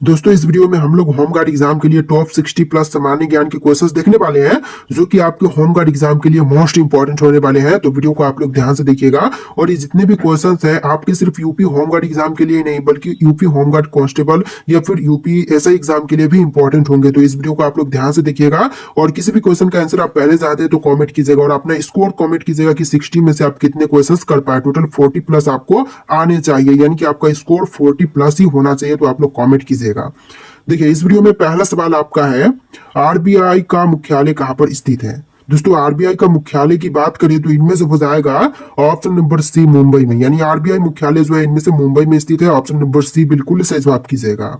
दोस्तों इस वीडियो में हम लोग होम गार्ड एग्जाम के लिए टॉप 60 प्लस सामान्य ज्ञान के क्वेश्चंस देखने वाले हैं जो कि आपके होम गार्ड एग्जाम के लिए मोस्ट इंपॉर्टेंट होने वाले हैं। तो वीडियो को आप लोग ध्यान से देखिएगा और ये जितने भी क्वेश्चंस हैं आपके सिर्फ यूपी होम गार्ड एग्जाम के लिए नहीं बल्कि यूपी होम गार्ड कांस्टेबल या फिर यूपी एसआई एग्जाम के लिए भी इंपॉर्टेंट होंगे। तो इस वीडियो को आप लोग ध्यान से देखिएगा और किसी भी क्वेश्चन का आंसर आप पहले चाहते हैं तो कॉमेंट कीजिएगा और अपना स्कोर कॉमेंट कीजिएगा कि 60 में से आप कितने क्वेश्चन कर पाए। टोटल 40 प्लस आपको आने चाहिए, यानी कि आपका स्कोर 40 प्लस ही होना चाहिए। तो आप लोग कॉमेंट कीजिएगा। देखिए इस वीडियो में पहला सवाल आपका है, आरबीआई का मुख्यालय कहां पर स्थित है। दोस्तों आरबीआई का मुख्यालय की बात करें तो इनमें से हो जाएगा ऑप्शन नंबर सी मुंबई में, यानी आरबीआई मुख्यालय जो है इनमें से मुंबई में स्थित है। ऑप्शन नंबर सी बिल्कुल सही जवाब कीजिएगा।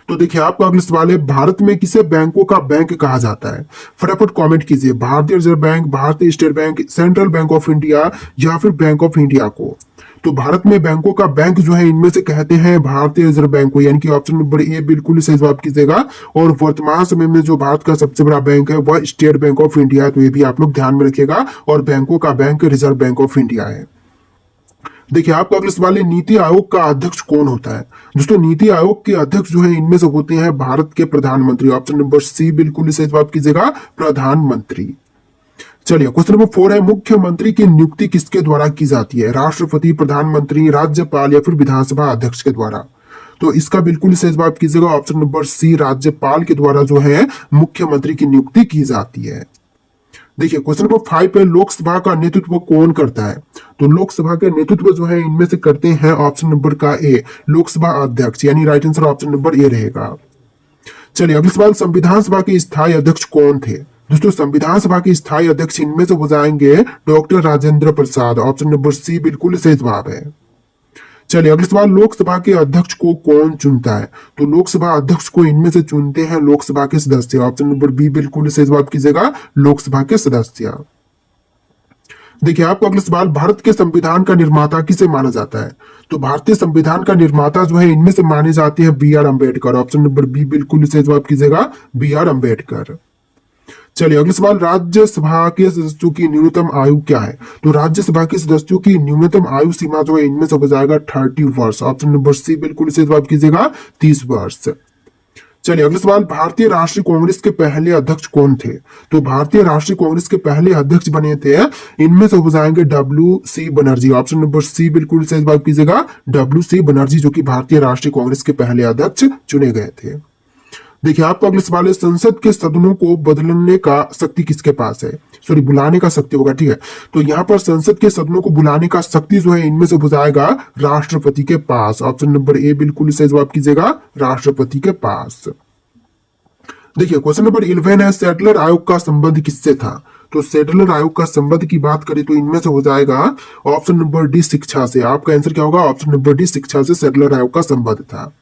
तो देखिए आपका अगला सवाल है, भारत में किसे बैंकों का बैंक कहा जाता है। फटाफट कमेंट कीजिए, भारतीय रिजर्व बैंक, भारतीय state bank, central bank of India या फिर बैंक ऑफ इंडिया को। तो भारत में बैंकों का बैंक जो है इनमें से कहते हैं भारतीय रिजर्व बैंक को, यानी कि ऑप्शन नंबर ए बिल्कुल सही जवाब कीजिएगा। और वर्तमान समय में जो भारत का सबसे बड़ा बैंक है वह स्टेट बैंक ऑफ इंडिया है। तो ये भी आप लोग ध्यान में रखिएगा और बैंकों का bank reserve bank of India है। देखिए आपका अगला सवाल है, नीति आयोग का अध्यक्ष कौन होता है। दोस्तों नीति आयोग के अध्यक्ष जो है इनमें से होते हैं भारत के प्रधानमंत्री। ऑप्शन नंबर सी बिल्कुल सही जवाब कीजिएगा, प्रधानमंत्री। चलिए क्वेश्चन नंबर 4 है, मुख्यमंत्री की नियुक्ति किसके द्वारा की जाती है। राष्ट्रपति, प्रधानमंत्री, राज्यपाल या फिर विधानसभा अध्यक्ष के द्वारा। तो इसका बिल्कुल सही जवाब कीजिएगा, ऑप्शन नंबर सी राज्यपाल के द्वारा जो है मुख्यमंत्री की नियुक्ति की जाती है। देखिए क्वेश्चन नंबर 5 पे, लोकसभा का नेतृत्व कौन करता है। तो लोकसभा का नेतृत्व जो है इनमें से करते हैं ऑप्शन नंबर का ए लोकसभा अध्यक्ष, यानी राइट आंसर ऑप्शन नंबर ए रहेगा। चलिए अगला सवाल, संविधान सभा के स्थायी अध्यक्ष कौन थे। दोस्तों संविधान सभा के स्थायी अध्यक्ष इनमें से हो जाएंगे doctor Rajendra Prasad. Option number C बिल्कुल सही जवाब है। चलिए अगला सवाल, लोकसभा के अध्यक्ष को कौन चुनता है। तो लोकसभा अध्यक्ष को इनमें से चुनते हैं लोकसभा के सदस्य। ऑप्शन नंबर बी बिल्कुल सही जवाब कीजिएगा, लोकसभा के सदस्य। देखिए आपका अगला सवाल, भारत के संविधान का निर्माता किसे माना जाता है। तो भारतीय संविधान का निर्माता जो है इनमें से माने जाते हैं B R Ambedkar. Option number B बिल्कुल सही जवाब कीजिएगा, बी आर अम्बेडकर। चलिए अगला सवाल, राज्यसभा के सदस्यों की न्यूनतम आयु क्या है। तो राज्यसभा के सदस्यों की न्यूनतम आयु सीमा जो है इनमें से हो जाएगा 30 वर्ष। ऑप्शन नंबर सी बिल्कुल सही जवाब कीजिएगा, 30 वर्ष। चलिए अगला सवाल, भारतीय राष्ट्रीय कांग्रेस के पहले अध्यक्ष कौन थे। तो भारतीय राष्ट्रीय कांग्रेस के पहले अध्यक्ष बने थे इनमें से हो जाएंगे W C Banerjee. Option number C बिल्कुल सही जवाब कीजिएगा, डब्ल्यू सी बनर्जी, जो कि भारतीय राष्ट्रीय कांग्रेस के पहले अध्यक्ष चुने गए थे। देखिए आपका अगला सवाल है, संसद के सदनों को बदलने का शक्ति किसके पास है। सॉरी बुलाने का शक्ति होगा, ठीक है। तो यहाँ पर संसद के सदनों को बुलाने का शक्ति जो है इनमें से हो जाएगा राष्ट्रपति के पास। ऑप्शन नंबर ए बिल्कुल सही जवाब कीजिएगा, राष्ट्रपति के पास। देखिए क्वेश्चन नंबर 11 है, सेटलर आयोग का संबंध किससे था। तो सेटलर आयोग का संबंध की बात करें तो इनमें से हो जाएगा ऑप्शन नंबर डी शिक्षा से। आपका आंसर क्या होगा, ऑप्शन नंबर डी शिक्षा से सेटलर आयोग का संबंध था।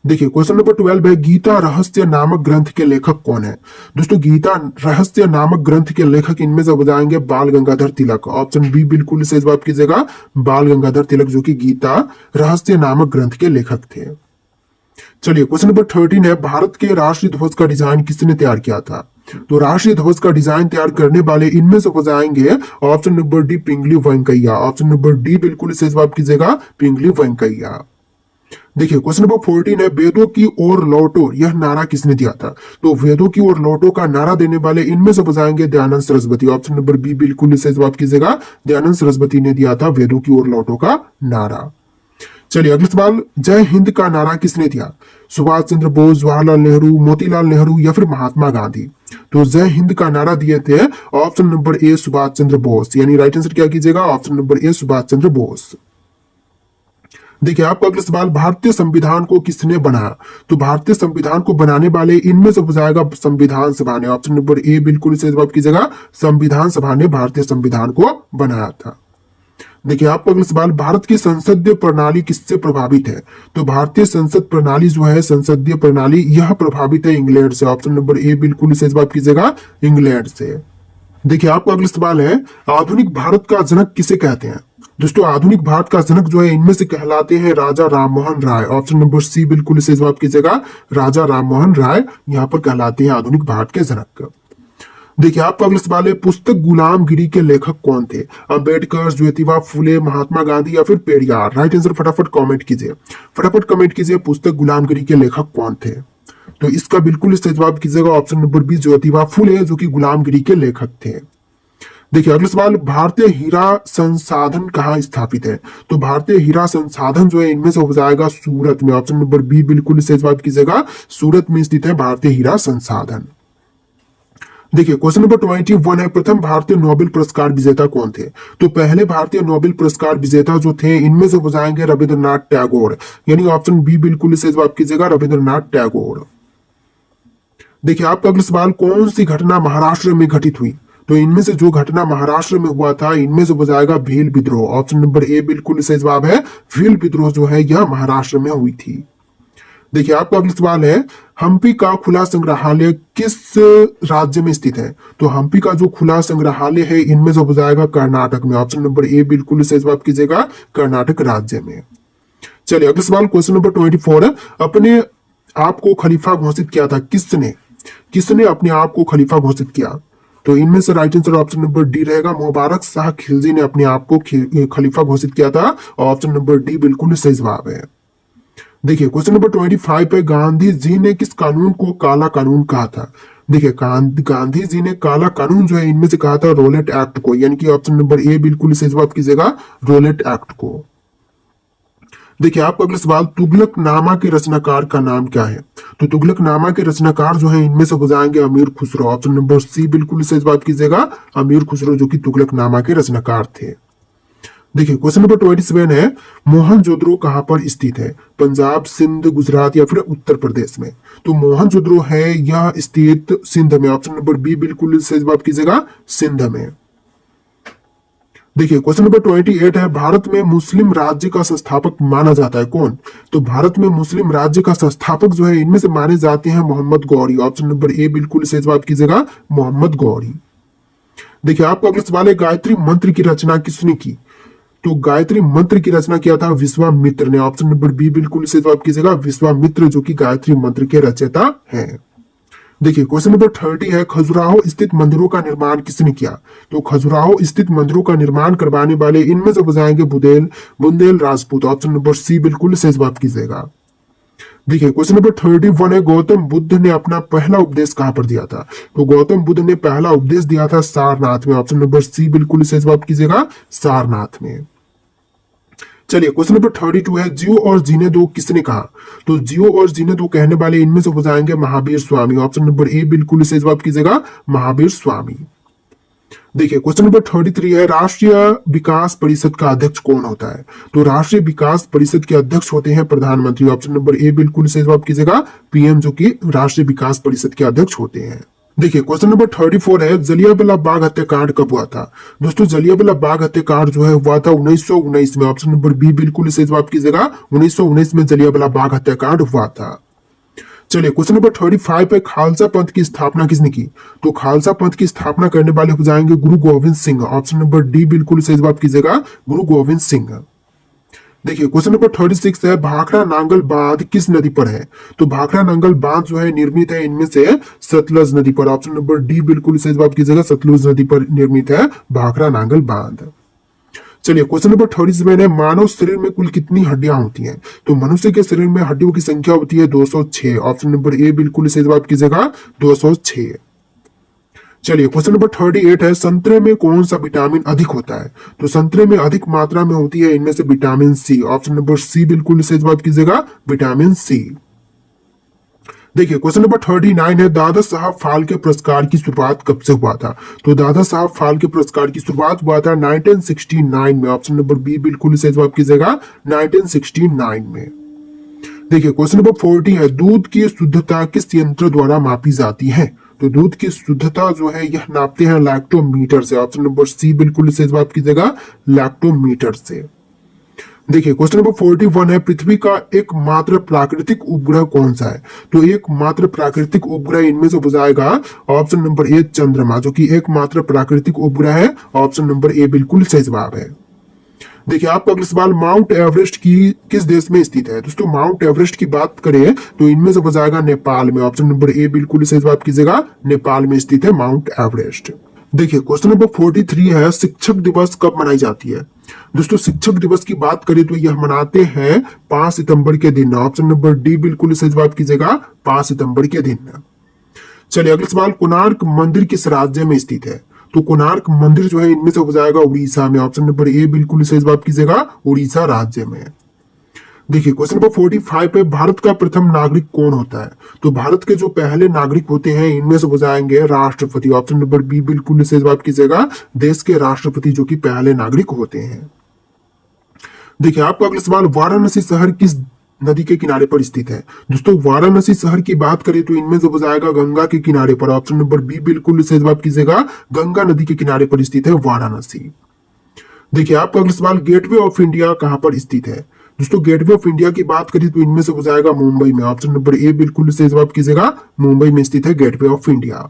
देखिए क्वेश्चन नंबर 12 है, गीता रहस्य नामक ग्रंथ के लेखक कौन है। दोस्तों गीता रहस्य नामक ग्रंथ के लेखक इनमें से हो जाएंगे बाल गंगाधर तिलक। ऑप्शन बी बिल्कुल सही जवाब कीजिएगा, बाल गंगाधर तिलक, जो कि गीता रहस्य नामक ग्रंथ के लेखक थे। चलिए क्वेश्चन नंबर 13 है, भारत के राष्ट्रीय ध्वज का डिजाइन किसने तैयार किया था। तो राष्ट्रीय ध्वज का डिजाइन तैयार करने वाले इनमें से हो जाएंगे ऑप्शन नंबर डी पिंगली वेंकैया। ऑप्शन नंबर डी बिल्कुल सही जवाब कीजिएगा, पिंगली वेंकैया। देखिए क्वेश्चन नंबर 14 है, वेदों की ओर लौटो यह नारा किसने दिया था। तो वेदों की ओर लौटो का नारा देने वाले इनमें से हो जाएंगे Dayanand Saraswati. Option number B बिल्कुल सही जवाब कीजिएगा, दयानंद सरस्वती ने दिया था वेदों की ओर लौटो का नारा। चलिए अगला सवाल, जय हिंद का नारा किसने दिया। सुभाष चंद्र बोस, जवाहरलाल नेहरू, मोतीलाल नेहरू या फिर महात्मा गांधी। तो जय हिंद का नारा दिए थे ऑप्शन नंबर ए सुभाष चंद्र बोस, यानी राइट आंसर क्या कीजिएगा, ऑप्शन नंबर ए सुभाष चंद्र बोस। देखिए आपका अगला सवाल, भारतीय संविधान को किसने बनाया। तो भारतीय संविधान को बनाने वाले इनमें से हो जाएगा संविधान सभा ने। ऑप्शन नंबर ए बिल्कुल सही जवाब कीजिएगा, संविधान सभा ने भारतीय संविधान को बनाया था। देखिए आपका अगला सवाल, भारत की संसदीय प्रणाली किससे प्रभावित है। तो भारतीय संसद प्रणाली जो है संसदीय प्रणाली यह प्रभावित है इंग्लैंड से। ऑप्शन नंबर ए बिल्कुल सही जवाब कीजिएगा, इंग्लैंड से। देखिए आपका अगला सवाल है, आधुनिक भारत का जनक किसे कहते हैं। दोस्तों आधुनिक भारत का जनक जो है इनमें से कहलाते हैं Raja Rammohan Roy. Option number C बिल्कुल सही जवाब कीजिएगा, राजा राममोहन राय यहाँ पर कहलाते हैं आधुनिक भारत के जनक। देखिए आपका अगला सवाल है, पुस्तक गुलामगिरी के लेखक कौन थे? अंबेडकर, ज्योतिबा फुले, महात्मा गांधी या फिर पेरियार? राइट आंसर फटाफट कमेंट कीजिए, फटाफट कमेंट कीजिए, पुस्तक गुलामगिरी के लेखक कौन थे? तो इसका बिल्कुल सही जवाब कीजिएगा option number B, Jyotiba Phule, जो कि गुलामगिरी के लेखक थे। देखिए अगला सवाल, भारतीय हीरा संसाधन कहाँ स्थापित है? तो भारतीय हीरा संसाधन जो है इनमें से हो जाएगा सूरत में, ऑप्शन नंबर बी बिल्कुल सही जवाब कीजिएगा, सूरत में स्थित है भारतीय हीरा संसाधन। देखिए क्वेश्चन नंबर 21 है, प्रथम भारतीय नोबेल पुरस्कार विजेता कौन थे? तो पहले भारतीय नोबेल पुरस्कार विजेता जो थे इनमें से हो जाएंगे रविंद्रनाथ टैगोर, यानी ऑप्शन बी बिल्कुल सही जवाब कीजिएगा, रविंद्रनाथ टैगोर। देखिए आपका अगला सवाल, कौन सी घटना महाराष्ट्र में घटित हुई? तो इनमें से जो घटना महाराष्ट्र में हुआ था इनमें से हो जाएगा भील विद्रोह, ऑप्शन नंबर ए बिल्कुल सही जवाब है, भील विद्रोह जो है यह महाराष्ट्र में हुई थी। देखिए आपका अगला सवाल है, हम्पी का खुला संग्रहालय किस राज्य में स्थित है? तो हम्पी का जो खुला संग्रहालय है इनमें से हो जाएगा कर्नाटक में, ऑप्शन नंबर ए बिल्कुल सही जवाब कीजिएगा, कर्नाटक राज्य में। चलिए अगला सवाल क्वेश्चन नंबर 24 है, अपने आप को खलीफा घोषित किया था किसने? किसने अपने आप को खलीफा घोषित किया? तो इनमें से right answer option number D रहेगा, मुबारक शाह खिलजी ने अपने आप को खलीफा घोषित किया था, ऑप्शन नंबर डी बिल्कुल सही जवाब है। देखिए क्वेश्चन नंबर 25 पे, गांधी जी ने किस कानून को काला कानून कहा था? देखिए गांधी जी ने काला कानून जो है इनमें से कहा था रोलेट एक्ट को, यानी कि ऑप्शन नंबर ए बिल्कुल सही जवाब कीजिएगा, रोलेट एक्ट को। देखिए आपका अगला सवाल, तुगलकनामा के रचनाकार का नाम क्या है? तो तुगलकनामा के रचनाकार जो है इनमें से हो जाएंगे अमीर खुसरो, ऑप्शन नंबर सी बिल्कुल सही जवाब कीजिएगा, अमीर खुसरो जो कि तुगलकनामा के रचनाकार थे। देखिए क्वेश्चन नंबर 27 है, मोहनजोदड़ो कहां पर स्थित है? पंजाब, सिंध, गुजरात या फिर उत्तर प्रदेश में? तो मोहनजोदड़ो है यह स्थित सिंध में, ऑप्शन नंबर बी बिल्कुल सही जवाब कीजिएगा, सिंध में। देखिए क्वेश्चन नंबर 28 है, भारत में मुस्लिम राज्य का संस्थापक माना जाता है कौन? तो भारत में मुस्लिम राज्य का संस्थापक जो है इनमें से माने जाते हैं Mohammad Ghori, option number A बिल्कुल सही जवाब कीजिएगा, मोहम्मद गौरी। देखिए आपका अगला सवाल है, गायत्री मंत्र की रचना किसने की? तो गायत्री मंत्र की रचना किया था विश्वामित्र ने, ऑप्शन नंबर बी बिल्कुल सही जवाब कीजिएगा, विश्वामित्र जो कि गायत्री मंत्र के रचयिता हैं। देखिए क्वेश्चन नंबर 30 है, खजुराहो स्थित मंदिरों का निर्माण किसने किया? तो खजुराहो स्थित मंदिरों का निर्माण करवाने वाले इनमें से हो जाएंगे Bundel Rajput, option number C बिल्कुल सही जवाब कीजिएगा। देखिए क्वेश्चन नंबर 31 है, गौतम बुद्ध ने अपना पहला उपदेश कहां पर दिया था? तो गौतम बुद्ध ने पहला उपदेश दिया था सारनाथ में, ऑप्शन नंबर सी बिल्कुल सही जवाब कीजिएगा, सारनाथ में। चलिए क्वेश्चन नंबर 32 है, जियो और जीने दो किसने कहा? तो जियो और जीने दो कहने वाले इनमें से हो जाएंगे Mahavir Swami, option number A बिल्कुल सही जवाब कीजिएगा, महावीर स्वामी। देखिए क्वेश्चन नंबर 33 है, राष्ट्रीय विकास परिषद का अध्यक्ष कौन होता है? तो राष्ट्रीय विकास परिषद के अध्यक्ष होते हैं प्रधानमंत्री, ऑप्शन नंबर ए बिल्कुल सही जवाब कीजिएगा, पीएम जो कि राष्ट्रीय विकास परिषद के अध्यक्ष होते हैं। देखिए क्वेश्चन नंबर 34 है, जलियांवाला बाग हत्याकांड कब हुआ था? दोस्तों जलियांवाला बाग हत्याकांड जो है हुआ था 1919 में, ऑप्शन नंबर बी बिल्कुल सही जवाब कीजिएगा, 1919 में जलियांवाला बाग हत्याकांड हुआ था। चलिए क्वेश्चन नंबर 35 पे, खालसा पंथ की स्थापना किसने की? तो खालसा पंथ की स्थापना करने वाले हो जाएंगे गुरु Govind Singh, option number D बिल्कुल सही जवाब कीजिएगा, गुरु गोविंद सिंह। देखिए क्वेश्चन नंबर 36 है, भाखड़ा नांगल बांध किस नदी पर है? तो भाखड़ा नांगल बांध जो है निर्मित है इनमें से सतलज नदी पर, ऑप्शन नंबर डी बिल्कुल सही जवाब कीजिएगा, सतलुज नदी पर निर्मित है भाखड़ा नांगल बांध। चलिए क्वेश्चन नंबर 37 है, मानव शरीर में कुल कितनी हड्डियां होती हैं? तो मनुष्य के शरीर में हड्डियों की संख्या होती है 206, ऑप्शन नंबर ए बिल्कुल सही जवाब कीजिएगा, 206। चलिए क्वेश्चन नंबर 38 है, संतरे में कौन सा विटामिन अधिक होता है? तो संतरे में अधिक मात्रा में होती है इनमें से vitamin C, option number C बिल्कुल सही जवाब कीजिएगा, विटामिन सी। देखिए क्वेश्चन नंबर 39 है, दादा साहब फाल्के पुरस्कार की शुरुआत कब से हुआ था? तो दादा साहब फाल्के पुरस्कार की शुरुआत हुआ था 1969 में, ऑप्शन नंबर बी बिल्कुल सही जवाब कीजिएगा, 1969 में। देखिए क्वेश्चन नंबर 40 है, दूध की शुद्धता किस यंत्र द्वारा मापी जाती है? तो दूध की शुद्धता जो है यह नापते हैं लैक्टोमीटर से, ऑप्शन नंबर सी बिल्कुल सही जवाब कीजिएगा, लैक्टोमीटर से। देखिए क्वेश्चन नंबर 41 है, पृथ्वी का एकमात्र प्राकृतिक उपग्रह कौन सा है? तो एकमात्र प्राकृतिक उपग्रह इनमें से हो जाएगा ऑप्शन नंबर ए चंद्रमा, जो कि एकमात्र प्राकृतिक उपग्रह है, ऑप्शन नंबर ए बिल्कुल सही जवाब है। देखिए आपका अगला सवाल, माउंट एवरेस्ट की किस देश में स्थित है? दोस्तों माउंट एवरेस्ट की बात करें तो इनमें से हो जाएगा नेपाल में। ऑप्शन नंबर ए बिल्कुल सही जवाब कीजिएगा, नेपाल में स्थित है माउंट एवरेस्ट। देखिए क्वेश्चन नंबर 43 है, शिक्षक दिवस कब मनाई जाती है? दोस्तों शिक्षक दिवस की बात करें तो यह मनाते हैं 5 सितंबर के दिन। ऑप्शन नंबर डी बिल्कुल सही जवाब कीजिएगा, 5 सितंबर के दिन। चलिए अगला सवाल, कोणार्क मंदिर किस राज्य में स्थित है? तो कोणार्क मंदिर जो है इनमें से हो जाएगा उड़ीसा में। ऑप्शन नंबर ए बिल्कुल सही जवाब कीजिएगा, उड़ीसा राज्य में। देखिए क्वेश्चन नंबर 45 पे, भारत का प्रथम नागरिक कौन होता है? तो भारत के जो पहले नागरिक होते हैं इनमें से हो जाएंगे राष्ट्रपति। ऑप्शन नंबर बी बिल्कुल सही जवाब कीजिएगा, देश के राष्ट्रपति जो कि पहले नागरिक होते हैं। देखिए आपका अगला सवाल, वाराणसी शहर किस नदी के किनारे पर स्थित है? दोस्तों वाराणसी शहर की बात करें तो इनमें से हो जाएगा गंगा के किनारे पर। ऑप्शन नंबर बी बिल्कुल सही जवाब कीजिएगा, गंगा नदी के किनारे पर स्थित है वाराणसी। देखिए आपका अगला सवाल, गेटवे ऑफ इंडिया कहां पर स्थित है? दोस्तों गेटवे ऑफ इंडिया की बात करें तो इनमें से हो जाएगा मुंबई में। ऑप्शन नंबर ए बिल्कुल सही जवाब कीजिएगा, मुंबई में स्थित है गेटवे ऑफ इंडिया।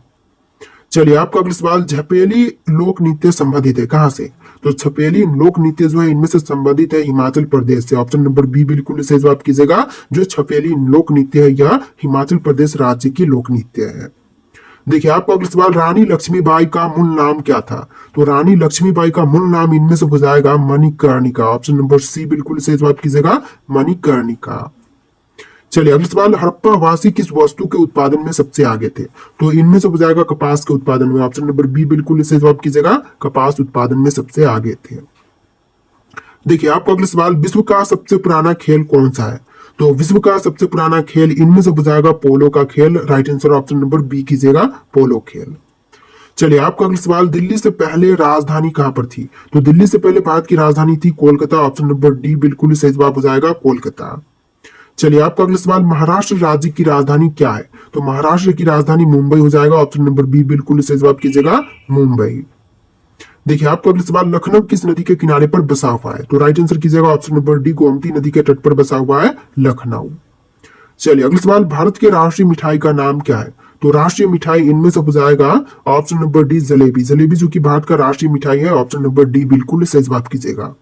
चलिए आपका अगला सवाल, झपेली लोक नृत्य संबंधित है कहां से? तो छपेली लोक नृत्य जो है इनमें से संबंधित है हिमाचल प्रदेश से। ऑप्शन नंबर बी बिल्कुल सही जवाब कीजिएगा, जो छपेली लोक नृत्य है यह हिमाचल प्रदेश राज्य की लोक नृत्य है। देखिए आपका अगला सवाल, रानी लक्ष्मीबाई का मूल नाम क्या था? तो रानी लक्ष्मीबाई का मूल नाम इनमें से हो जाएगा मणिकर्णिका। ऑप्शन नंबर सी बिल्कुल सही जवाब कीजिएगा, मणिकर्णिका। चलिए अगला सवाल, हड़प्पा वासी किस वस्तु के उत्पादन में सबसे आगे थे? तो इनमें से हो जाएगा कपास के उत्पादन में। ऑप्शन नंबर बी बिल्कुल सही जवाब कीजिएगा, कपास उत्पादन में सबसे आगे थे। देखिए आपका अगला सवाल, विश्व का सबसे पुराना खेल कौन सा है? तो विश्व का सबसे पुराना खेल इनमें से हो जाएगा पोलो का खेल। Right answer option number B कीजिएगा, पोलो खेल। चलिए आपका अगला सवाल, दिल्ली से पहले राजधानी कहां पर थी? तो दिल्ली से पहले भारत की राजधानी थी कोलकाता। ऑप्शन नंबर डी बिल्कुल सही जवाब हो जाएगा, कोलकाता। चलिए आपका अगला सवाल, महाराष्ट्र राज्य की राजधानी क्या है? तो महाराष्ट्र की राजधानी मुंबई हो जाएगा। ऑप्शन नंबर बी बिल्कुल सही जवाब कीजिएगा, मुंबई। देखिए आपका अगला सवाल, लखनऊ किस नदी के किनारे पर बसा हुआ है? तो राइट आंसर कीजिएगा ऑप्शन नंबर डी, गोमती नदी के तट पर बसा हुआ है लखनऊ। चलिए अगला सवाल, भारत के राष्ट्रीय मिठाई का नाम क्या है? तो राष्ट्रीय मिठाई इनमें से हो जाएगा option number D, jalebi. Jalebi जो कि भारत का राष्ट्रीय मिठाई है। ऑप्शन नंबर डी बिल्कुल सही जवाब कीजिएगा।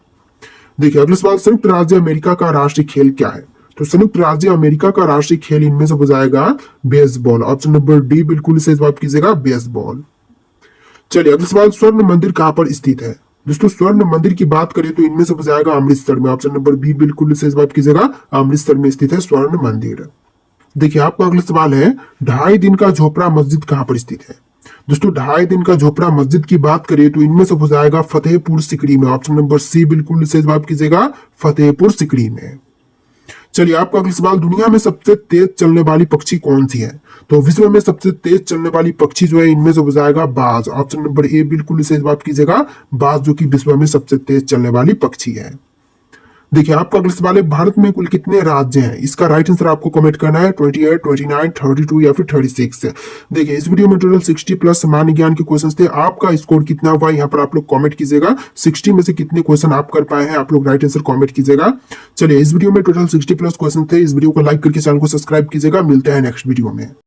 देखिए अगला सवाल, संयुक्त राज्य अमेरिका का राष्ट्रीय खेल क्या है? तो संयुक्त राज्य अमेरिका का राष्ट्रीय खेल इनमें से हो जाएगा बेसबॉल। ऑप्शन नंबर डी बिल्कुल सही जवाब कीजिएगा, बेसबॉल। चलिए अगला सवाल, स्वर्ण मंदिर कहां पर स्थित है? दोस्तों स्वर्ण मंदिर की बात करें तो इनमें से हो जाएगा अमृतसर में। ऑप्शन नंबर बी बिल्कुल सही जवाब कीजिएगा, अमृतसर में स्थित है स्वर्ण मंदिर। देखिए आपका अगला सवाल है, 2.5 दिन का झोपड़ा मस्जिद कहां पर स्थित है? दोस्तों 2.5 दिन का झोपड़ा मस्जिद की बात करें तो इनमें से हो जाएगा फतेहपुर सिकरी में। ऑप्शन नंबर सी बिल्कुल सही जवाब कीजिएगा, फतेहपुर सिकरी में। चलिए आपका अगला सवाल, दुनिया में सबसे तेज चलने वाली पक्षी कौन सी है? तो विश्व में सबसे तेज चलने वाली पक्षी जो है इनमें से हो जाएगा बाज। ऑप्शन नंबर ए बिल्कुल सही जवाब कीजिएगा, बाज जो कि विश्व में सबसे तेज चलने वाली पक्षी है। देखिए आपका अगला सवाल है, भारत में कुल कितने राज्य हैं? इसका राइट आंसर आपको कमेंट करना है 28, 29, 32 या फिर 36। देखिए इस वीडियो में टोटल 60 प्लस सामान्य ज्ञान के क्वेश्चंस थे। आपका स्कोर कितना हुआ यहाँ पर आप लोग कमेंट कीजिएगा। 60 में से कितने क्वेश्चन आप कर पाए हैं आप लोग राइट आंसर कमेंट कीजिएगा। चलिए इस वीडियो में टोटल 60 प्लस क्वेश्चन थे। इस वीडियो को लाइक करके चैनल को सब्सक्राइब कीजिएगा। मिलते हैं नेक्स्ट वीडियो में।